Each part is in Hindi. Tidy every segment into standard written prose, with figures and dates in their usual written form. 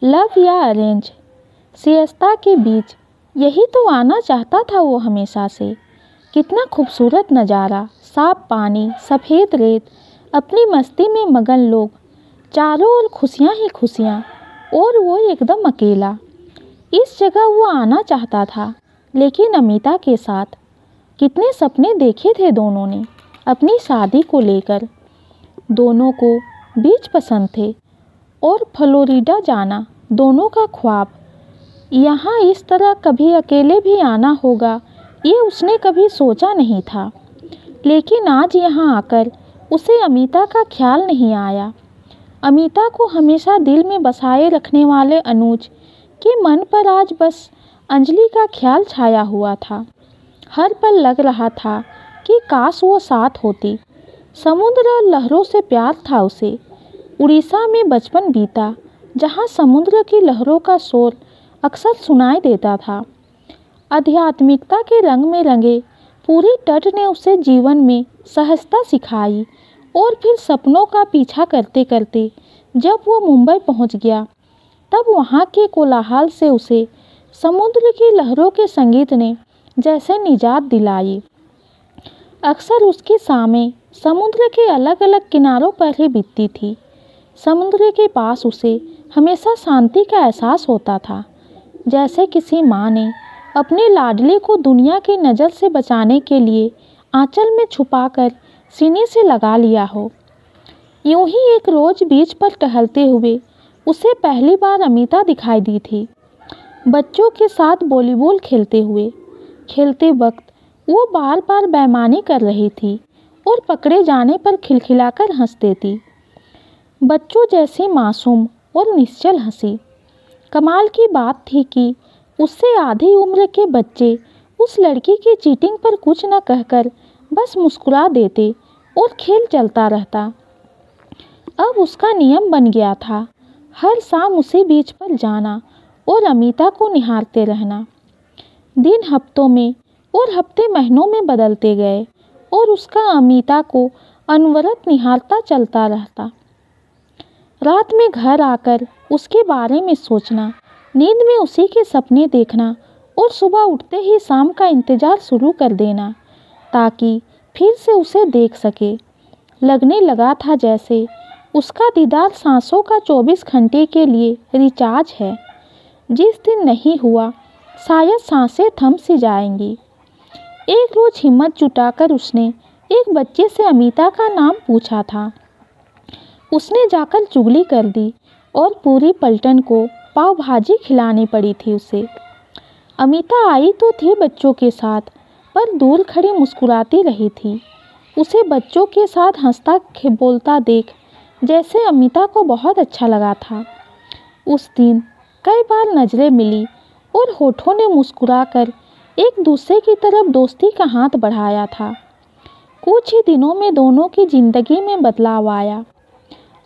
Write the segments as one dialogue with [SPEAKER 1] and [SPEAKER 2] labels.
[SPEAKER 1] लव या अरेंज, सियस्ता के बीच यही तो आना चाहता था वो हमेशा से। कितना खूबसूरत नज़ारा, साफ पानी, सफ़ेद रेत, अपनी मस्ती में मगन लोग, चारों ओर खुशियाँ ही खुशियाँ, और वो एकदम अकेला। इस जगह वो आना चाहता था, लेकिन अमिता के साथ। कितने सपने देखे थे दोनों ने अपनी शादी को लेकर। दोनों को बीच पसंद थे और फ्लोरिडा जाना दोनों का ख्वाब। यहाँ इस तरह कभी अकेले भी आना होगा, ये उसने कभी सोचा नहीं था। लेकिन आज यहाँ आकर उसे अमिता का ख्याल नहीं आया। अमिता को हमेशा दिल में बसाए रखने वाले अनुज के मन पर आज बस अंजलि का ख्याल छाया हुआ था। हर पल लग रहा था कि काश वो साथ होती। समुद्र और लहरों से प्यार था उसे। उड़ीसा में बचपन बीता, जहाँ समुद्र की लहरों का शोर अक्सर सुनाई देता था। आध्यात्मिकता के रंग में रंगे पूरी तट ने उसे जीवन में सहजता सिखाई। और फिर सपनों का पीछा करते करते जब वो मुंबई पहुंच गया, तब वहाँ के कोलाहल से उसे समुद्र की लहरों के संगीत ने जैसे निजात दिलाई। अक्सर उसकी शामें समुद्र के अलग अलग किनारों पर ही बीतती थी। समुद्र के पास उसे हमेशा शांति का एहसास होता था, जैसे किसी माँ ने अपने लाडले को दुनिया की नज़र से बचाने के लिए आंचल में छुपाकर सीने से लगा लिया हो। यूं ही एक रोज़ बीच पर टहलते हुए उसे पहली बार अमिता दिखाई दी थी। बच्चों के साथ वॉलीबॉल खेलते हुए। खेलते वक्त वो बार बार बेईमानी कर रही थी और पकड़े जाने पर खिलखिलाकर हंस देती। बच्चों जैसी मासूम और निश्चल हंसी। कमाल की बात थी कि उससे आधी उम्र के बच्चे उस लड़की की चीटिंग पर कुछ न कहकर बस मुस्कुरा देते और खेल चलता रहता। अब उसका नियम बन गया था हर शाम उसी बीच पर जाना और अमिता को निहारते रहना। दिन हफ्तों में और हफ्ते महीनों में बदलते गए और उसका अमिता को अनवरत निहारता चलता रहता। रात में घर आकर उसके बारे में सोचना, नींद में उसी के सपने देखना और सुबह उठते ही शाम का इंतज़ार शुरू कर देना ताकि फिर से उसे देख सके। लगने लगा था जैसे उसका दीदार सांसों का 24 घंटे के लिए रिचार्ज है। जिस दिन नहीं हुआ शायद सांसें थम सी जाएंगी। एक रोज़ हिम्मत जुटाकर उसने एक बच्चे से अमिता का नाम पूछा था। उसने जाकर चुगली कर दी और पूरी पलटन को पाव भाजी खिलानी पड़ी थी उसे। अमिता आई तो थी बच्चों के साथ, पर दूर खड़ी मुस्कुराती रही थी। उसे बच्चों के साथ हंसता बोलता देख जैसे अमिता को बहुत अच्छा लगा था। उस दिन कई बार नज़रें मिली और होठों ने मुस्कुराकर एक दूसरे की तरफ दोस्ती का हाथ बढ़ाया था। कुछ ही दिनों में दोनों की ज़िंदगी में बदलाव आया।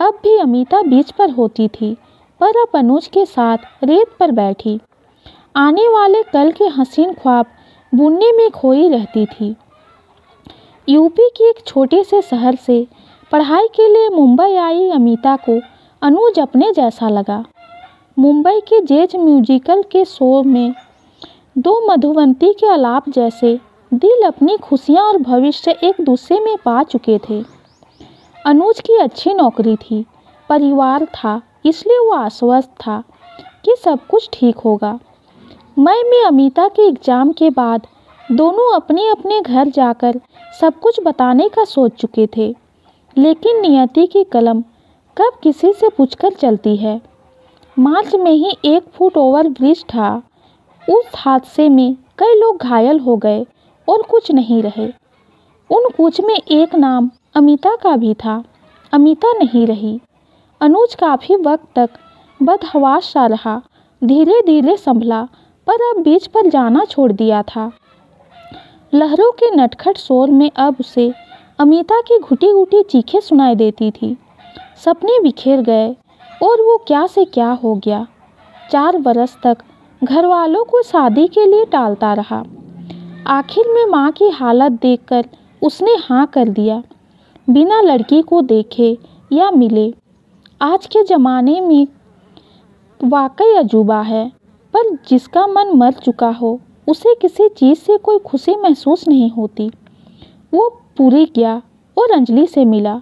[SPEAKER 1] अब भी अमिता बीच पर होती थी, पर अब अनुज के साथ रेत पर बैठी आने वाले कल के हसीन ख्वाब बुनने में खोई रहती थी। यूपी के एक छोटे से शहर से पढ़ाई के लिए मुंबई आई अमिता को अनुज अपने जैसा लगा। मुंबई के जैज म्यूजिकल के शो में दो मधुवंती के आलाप जैसे दिल अपनी खुशियाँ और भविष्य एक दूसरे में पा चुके थे। अनुज की अच्छी नौकरी थी, परिवार था, इसलिए वो आश्वस्त था कि सब कुछ ठीक होगा। मई में अमिता के एग्ज़ाम के बाद दोनों अपने अपने घर जाकर सब कुछ बताने का सोच चुके थे, लेकिन नियति की कलम कब किसी से पूछकर चलती है। मार्च में ही 1 फुट ओवर ब्रिज था। उस हादसे में कई लोग घायल हो गए और कुछ नहीं रहे। उन कुछ में एक नाम अमिता का भी था। अमिता नहीं रही। अनुज काफ़ी वक्त तक बदहवास सा रहा, धीरे धीरे संभला, पर अब बीच पर जाना छोड़ दिया था। लहरों के नटखट शोर में अब उसे अमिता की घुटी घुटी चीखें सुनाई देती थी। सपने बिखेर गए और वो क्या से क्या हो गया। 4 बरस तक घर वालों को शादी के लिए टालता रहा। आखिर में माँ की हालत देखकर उसने हाँ कर दिया, बिना लड़की को देखे या मिले। आज के ज़माने में वाकई अजूबा है, पर जिसका मन मर चुका हो उसे किसी चीज़ से कोई खुशी महसूस नहीं होती। वो पुरी गया और अंजलि से मिला।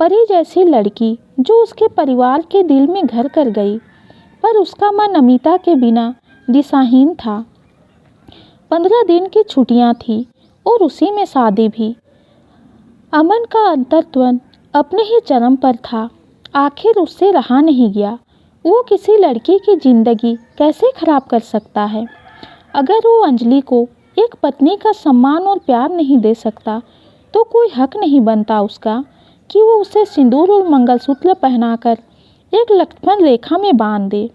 [SPEAKER 1] परी जैसी लड़की जो उसके परिवार के दिल में घर कर गई, पर उसका मन अमिता के बिना दिशाहीन था। 15 दिन की छुट्टियां थी और उसी में शादी भी। अमन का अंतर्द्वंद अपने ही चरम पर था। आखिर उससे रहा नहीं गया। वो किसी लड़की की ज़िंदगी कैसे खराब कर सकता है? अगर वो अंजलि को एक पत्नी का सम्मान और प्यार नहीं दे सकता, तो कोई हक नहीं बनता उसका कि वो उसे सिंदूर और मंगलसूत्र पहनाकर एक लक्ष्मण रेखा में बांध दे।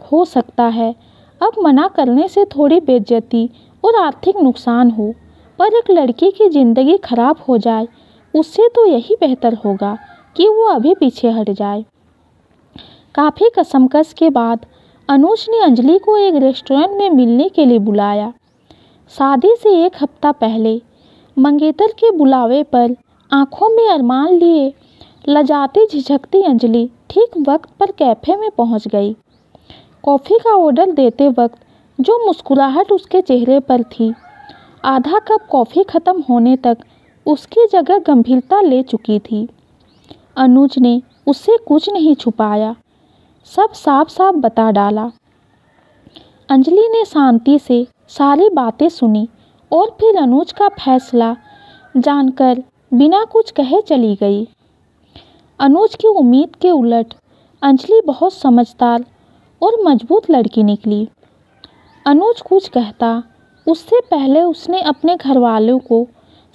[SPEAKER 1] हो सकता है अब मना करने से थोड़ी बेइज्जती और आर्थिक नुकसान हो, पर एक लड़की की ज़िंदगी खराब हो जाए उससे तो यही बेहतर होगा कि वो अभी पीछे हट जाए। काफ़ी कसमकस के बाद अनुज ने अंजलि को एक रेस्टोरेंट में मिलने के लिए बुलाया। शादी से एक हफ्ता पहले मंगेतर के बुलावे पर आंखों में अरमान लिए लजाती झिझकती अंजलि ठीक वक्त पर कैफ़े में पहुंच गई। कॉफ़ी का ऑर्डर देते वक्त जो मुस्कुराहट उसके चेहरे पर थी, आधा कप कॉफ़ी ख़त्म होने तक उसकी जगह गंभीरता ले चुकी थी। अनुज ने उससे कुछ नहीं छुपाया, सब साफ साफ बता डाला। अंजलि ने शांति से सारी बातें सुनी और फिर अनुज का फैसला जानकर बिना कुछ कहे चली गई। अनुज की उम्मीद के उलट अंजलि बहुत समझदार और मजबूत लड़की निकली। अनुज कुछ कहता उससे पहले उसने अपने घर वालों को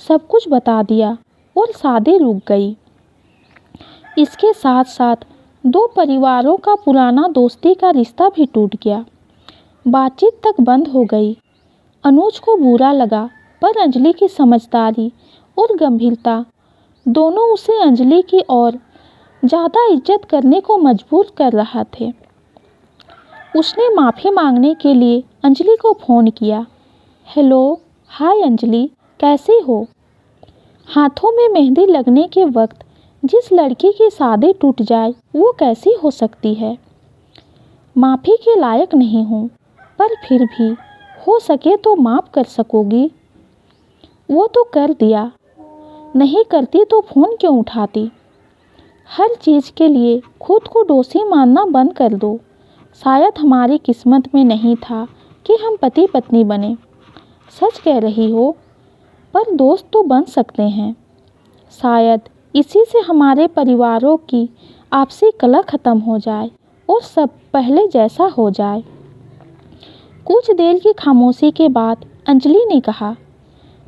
[SPEAKER 1] सब कुछ बता दिया और शादी रुक गई। इसके साथ साथ दो परिवारों का पुराना दोस्ती का रिश्ता भी टूट गया। बातचीत तक बंद हो गई। अनुज को बुरा लगा, पर अंजलि की समझदारी और गंभीरता दोनों उसे अंजलि की ओर ज़्यादा इज्जत करने को मजबूर कर रहा थे। उसने माफ़ी मांगने के लिए अंजलि को फ़ोन किया। हेलो, हाय अंजलि, कैसी हो? हाथों में मेहंदी लगने के वक्त जिस लड़की की शादी टूट जाए वो कैसी हो सकती है? माफ़ी के लायक नहीं हूँ, पर फिर भी हो सके तो माफ़ कर सकोगी? वो तो कर दिया, नहीं करती तो फ़ोन क्यों उठाती? हर चीज़ के लिए खुद को दोषी मानना बंद कर दो। शायद हमारी किस्मत में नहीं था कि हम पति पत्नी बने। सच कह रही हो, पर दोस्त तो बन सकते हैं। शायद इसी से हमारे परिवारों की आपसी कलह ख़त्म हो जाए और सब पहले जैसा हो जाए। कुछ देर की खामोशी के बाद अंजलि ने कहा,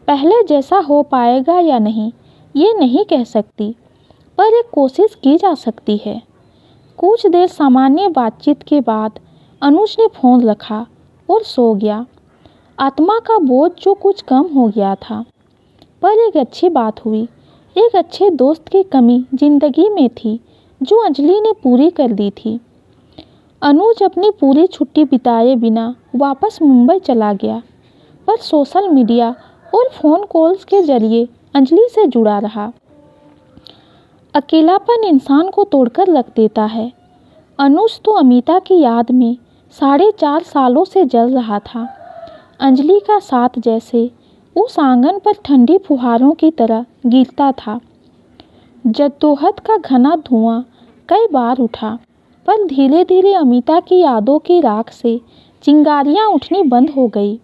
[SPEAKER 1] पहले जैसा हो पाएगा या नहीं ये नहीं कह सकती, पर एक कोशिश की जा सकती है। कुछ देर सामान्य बातचीत के बाद अनुज ने फ़ोन रखा और सो गया। आत्मा का बोझ जो कुछ कम हो गया था, पर एक अच्छी बात हुई। एक अच्छे दोस्त की कमी जिंदगी में थी जो अंजलि ने पूरी कर दी थी। अनुज अपनी पूरी छुट्टी बिताए बिना वापस मुंबई चला गया, पर सोशल मीडिया और फ़ोन कॉल्स के जरिए अंजलि से जुड़ा रहा। अकेलापन इंसान को तोड़कर रख देता है। अनुज तो अमिता की याद में 4.5 सालों से जल रहा था। अंजलि का साथ जैसे उस आंगन पर ठंडी फुहारों की तरह गिरता था। जद्दोजहद का घना धुआं कई बार उठा, पर धीरे धीरे अमिता की यादों की राख से चिंगारियां उठनी बंद हो गई।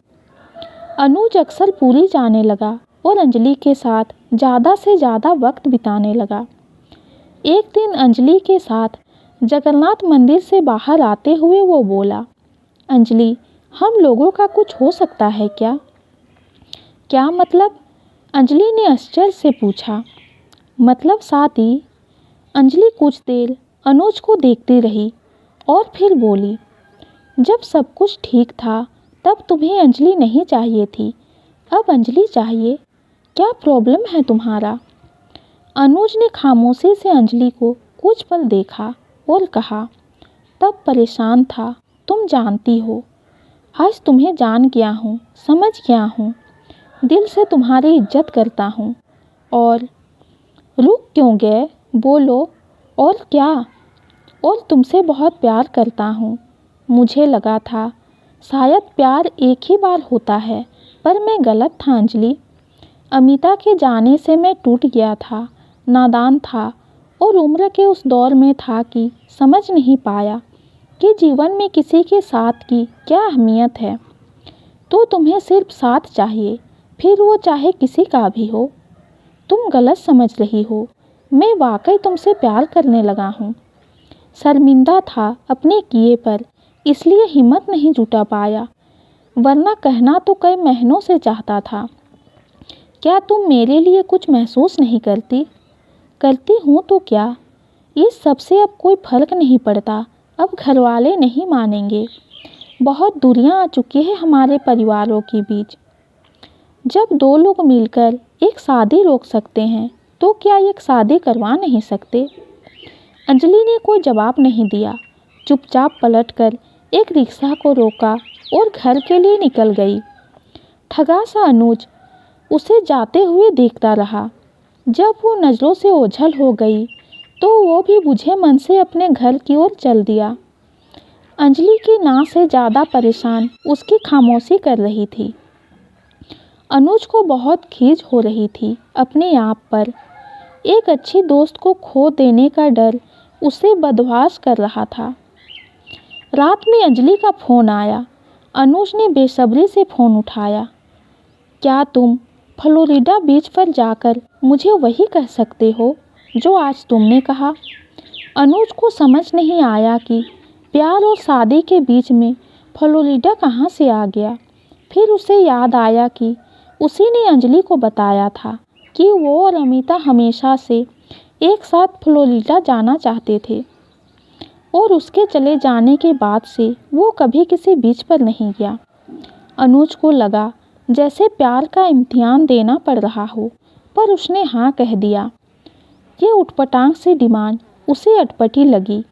[SPEAKER 1] अनुज अक्सर पूरी जाने लगा और अंजलि के साथ ज़्यादा से ज़्यादा वक्त बिताने लगा। एक दिन अंजलि के साथ जगन्नाथ मंदिर से बाहर आते हुए वो बोला, अंजलि, हम लोगों का कुछ हो सकता है क्या? क्या मतलब? अंजलि ने आश्चर्य से पूछा। मतलब शादी? अंजलि कुछ देर अनुज को देखती रही और फिर बोली, जब सब कुछ ठीक था तब तुम्हें अंजलि नहीं चाहिए थी, अब अंजलि चाहिए। क्या प्रॉब्लम है तुम्हारा? अनुज ने खामोशी से अंजलि को कुछ पल देखा और कहा, तब परेशान था, तुम जानती हो। आज तुम्हें जान गया हूँ, समझ गया हूँ, दिल से तुम्हारी इज्जत करता हूँ। और रुक क्यों गए? बोलो। और क्या? और तुमसे बहुत प्यार करता हूँ। मुझे लगा था शायद प्यार एक ही बार होता है, पर मैं गलत था अंजलि। अमिता के जाने से मैं टूट गया था, नादान था और उम्र के उस दौर में था कि समझ नहीं पाया कि जीवन में किसी के साथ की क्या अहमियत है। तो तुम्हें सिर्फ साथ चाहिए, फिर वो चाहे किसी का भी हो। तुम गलत समझ रही हो, मैं वाकई तुमसे प्यार करने लगा हूँ। शर्मिंदा था अपने किए पर, इसलिए हिम्मत नहीं जुटा पाया, वरना कहना तो कई महीनों से चाहता था। क्या तुम मेरे लिए कुछ महसूस नहीं करती? करती हूँ तो क्या? इस सब से अब कोई फर्क नहीं पड़ता। अब घर वाले नहीं मानेंगे। बहुत दूरियां आ चुकी है हमारे परिवारों के बीच। जब दो लोग मिलकर एक शादी रोक सकते हैं, तो क्या एक शादी करवा नहीं सकते? अंजलि ने कोई जवाब नहीं दिया। चुपचाप पलटकर एक रिक्शा को रोका और घर के लिए निकल गई। ठगा सा अनुज उसे जाते हुए देखता रहा। जब वो नज़रों से ओझल हो गई, तो वो भी बुझे मन से अपने घर की ओर चल दिया। अंजलि की ना से ज़्यादा परेशान उसकी खामोशी कर रही थी। अनुज को बहुत खीज हो रही थी अपने आप पर। एक अच्छी दोस्त को खो देने का डर उसे बदहवास कर रहा था। रात में अंजलि का फ़ोन आया। अनुज ने बेसब्री से फ़ोन उठाया। क्या तुम फ्लोरिडा बीच पर जाकर मुझे वही कह सकते हो जो आज तुमने कहा? अनुज को समझ नहीं आया कि प्यार और शादी के बीच में फ्लोरिडा कहाँ से आ गया। फिर उसे याद आया कि उसी ने अंजलि को बताया था कि वो और अमिता हमेशा से एक साथ फ्लोरिडा जाना चाहते थे, और उसके चले जाने के बाद से वो कभी किसी बीच पर नहीं गया। अनुज को लगा जैसे प्यार का इम्तिहान देना पड़ रहा हो, पर उसने हाँ कह दिया। ये उटपटांग सी डिमांड उसे अटपटी लगी,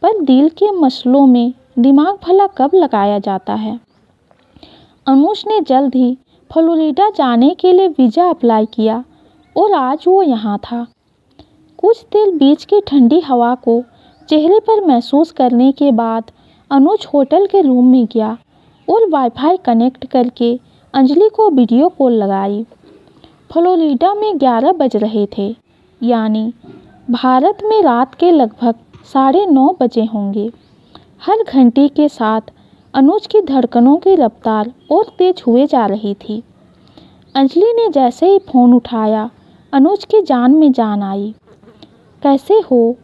[SPEAKER 1] पर दिल के मसलों में दिमाग भला कब लगाया जाता है। अनुज ने जल्द ही फ्लोरिडा जाने के लिए वीज़ा अप्लाई किया और आज वो यहाँ था। कुछ देर बीच की ठंडी हवा को चेहरे पर महसूस करने के बाद अनुज होटल के रूम में गया और वाईफाई कनेक्ट करके अंजलि को वीडियो कॉल लगाई। फ्लोरिडा में 11 बज रहे थे, यानी भारत में रात के लगभग 9:30 बजे होंगे। हर घंटे के साथ अनुज की धड़कनों की रफ्तार और तेज हुए जा रही थी। अंजलि ने जैसे ही फ़ोन उठाया, अनुज की जान में जान आई। कैसे हो?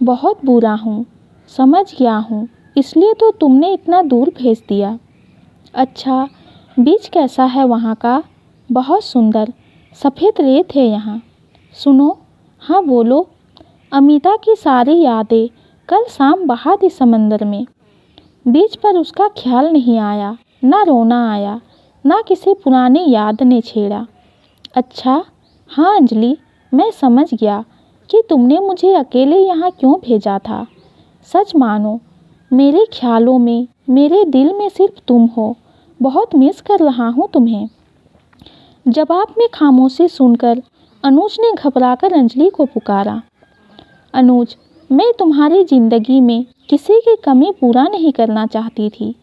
[SPEAKER 1] बहुत बुरा हूँ, समझ गया हूँ, इसलिए तो तुमने इतना दूर भेज दिया। अच्छा, बीच कैसा है वहाँ का? बहुत सुंदर, सफ़ेद रेत है यहाँ। सुनो। हाँ बोलो। अमिता की सारी यादें कल शाम बहा दी समंदर में। बीच पर उसका ख्याल नहीं आया, ना रोना आया, ना किसी पुरानी याद ने छेड़ा। अच्छा, हाँ अंजलि, मैं समझ गया कि तुमने मुझे अकेले यहाँ क्यों भेजा था। सच मानो, मेरे ख्यालों में, मेरे दिल में सिर्फ तुम हो। बहुत मिस कर रहा हूँ तुम्हें। जवाब में खामोशी सुनकर अनुज ने घबराकर अंजलि को पुकारा। अनुज, मैं तुम्हारी ज़िंदगी में किसी की कमी पूरा नहीं करना चाहती थी।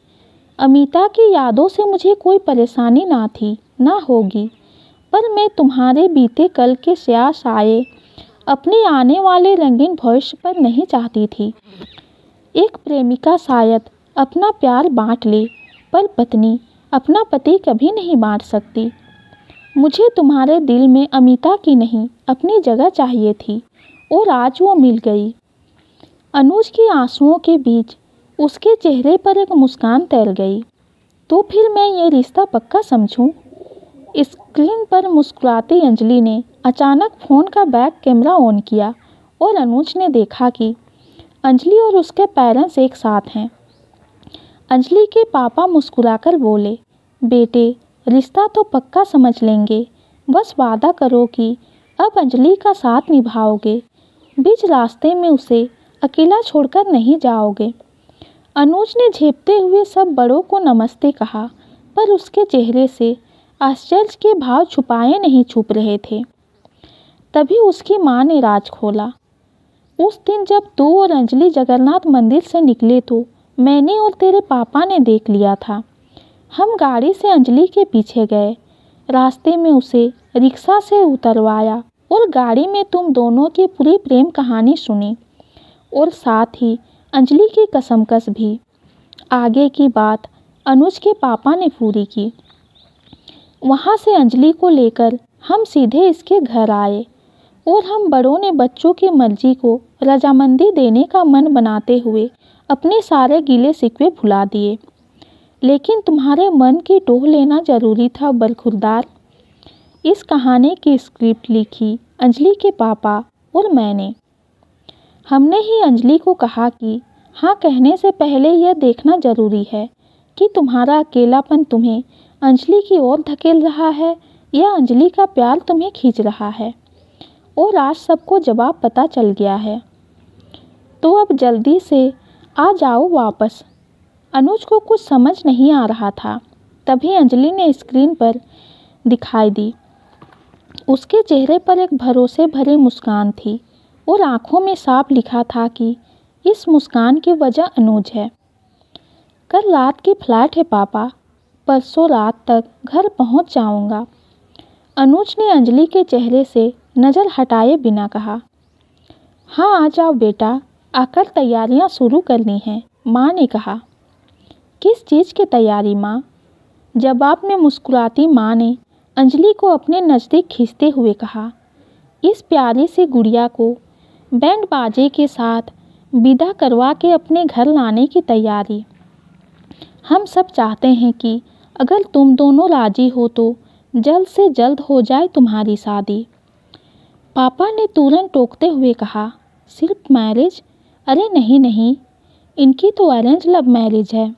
[SPEAKER 1] अमिता की यादों से मुझे कोई परेशानी ना थी, ना होगी, पर मैं तुम्हारे बीते कल के स्याह साए अपने आने वाले रंगीन भविष्य पर नहीं चाहती थी। एक प्रेमिका शायद अपना प्यार बांट ले, पर पत्नी अपना पति कभी नहीं बांट सकती। मुझे तुम्हारे दिल में अमिता की नहीं, अपनी जगह चाहिए थी, और आज वो मिल गई। अनुज की आंसुओं के बीच उसके चेहरे पर एक मुस्कान तैर गई। तो फिर मैं ये रिश्ता पक्का समझूं? स्क्रीन पर मुस्कुराती अंजलि ने अचानक फ़ोन का बैक कैमरा ऑन किया और अनुज ने देखा कि अंजलि और उसके पेरेंट्स एक साथ हैं। अंजलि के पापा मुस्कुराकर बोले, बेटे, रिश्ता तो पक्का समझ लेंगे, बस वादा करो कि अब अंजलि का साथ निभाओगे, बीच रास्ते में उसे अकेला छोड़कर नहीं जाओगे। अनुज ने झेपते हुए सब बड़ों को नमस्ते कहा, पर उसके चेहरे से आश्चर्य के भाव छुपाए नहीं छुप रहे थे। तभी उसकी माँ ने राज खोला। उस दिन जब तू और अंजलि जगन्नाथ मंदिर से निकले तो मैंने और तेरे पापा ने देख लिया था। हम गाड़ी से अंजलि के पीछे गए, रास्ते में उसे रिक्शा से उतरवाया और गाड़ी में तुम दोनों की पूरी प्रेम कहानी सुनी और साथ ही अंजलि की कसमकस भी। आगे की बात अनुज के पापा ने पूरी की। वहाँ से अंजलि को लेकर हम सीधे इसके घर आए और हम बड़ों ने बच्चों की मर्जी को रजामंदी देने का मन बनाते हुए अपने सारे गिले शिकवे भुला दिए। लेकिन तुम्हारे मन की टोह लेना जरूरी था बरखुरदार। इस कहानी की स्क्रिप्ट लिखी अंजलि के पापा और मैंने। हमने ही अंजलि को कहा कि हाँ कहने से पहले यह देखना जरूरी है कि तुम्हारा अकेलापन तुम्हें अंजलि की ओर धकेल रहा है या अंजलि का प्यार तुम्हें खींच रहा है। और आज सबको जवाब पता चल गया है। तो अब जल्दी से आ जाओ वापस। अनुज को कुछ समझ नहीं आ रहा था। तभी अंजलि ने स्क्रीन पर दिखाई दी। उसके चेहरे पर एक भरोसे भरी मुस्कान थी और आंखों में साफ लिखा था कि इस मुस्कान की वजह अनुज है। कल रात की फ्लाइट है पापा, परसों रात तक घर पहुंच जाऊंगा। अनुज ने अंजलि के चेहरे से नज़र हटाए बिना कहा। हाँ आ जाओ बेटा, आकर तैयारियां शुरू करनी हैं, माँ ने कहा। किस चीज़ की तैयारी माँ? जवाब में मुस्कुराती माँ ने अंजलि को अपने नज़दीक खींचते हुए कहा। इस प्यारी सी गुड़िया को बैंड बाजे के साथ विदा करवा के अपने घर लाने की तैयारी। हम सब चाहते हैं कि अगर तुम दोनों राजी हो तो जल्द से जल्द हो जाए तुम्हारी शादी। पापा ने तुरंत टोकते हुए कहा, सिर्फ मैरिज? अरे नहीं नहीं, इनकी तो अरेंज लव मैरिज है।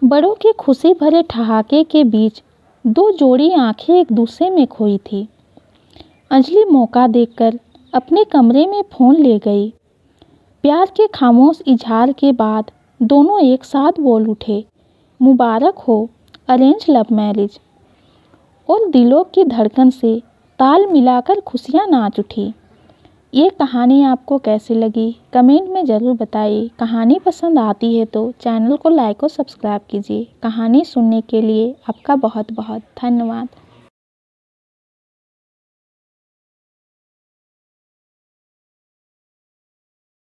[SPEAKER 1] बड़ों के खुशी भरे ठहाके के बीच दो जोड़ी आंखें एक दूसरे में खोई थी। अंजलि मौका देखकर अपने कमरे में फ़ोन ले गई। प्यार के खामोश इजहार के बाद दोनों एक साथ बोल उठे, मुबारक हो अरेंज लव मैरिज। और दिलों की धड़कन से ताल मिलाकर खुशियाँ नाच उठी। ये कहानी आपको कैसी लगी कमेंट में ज़रूर बताइए। कहानी पसंद आती है तो चैनल को लाइक और सब्सक्राइब कीजिए। कहानी सुनने के लिए आपका बहुत बहुत धन्यवाद।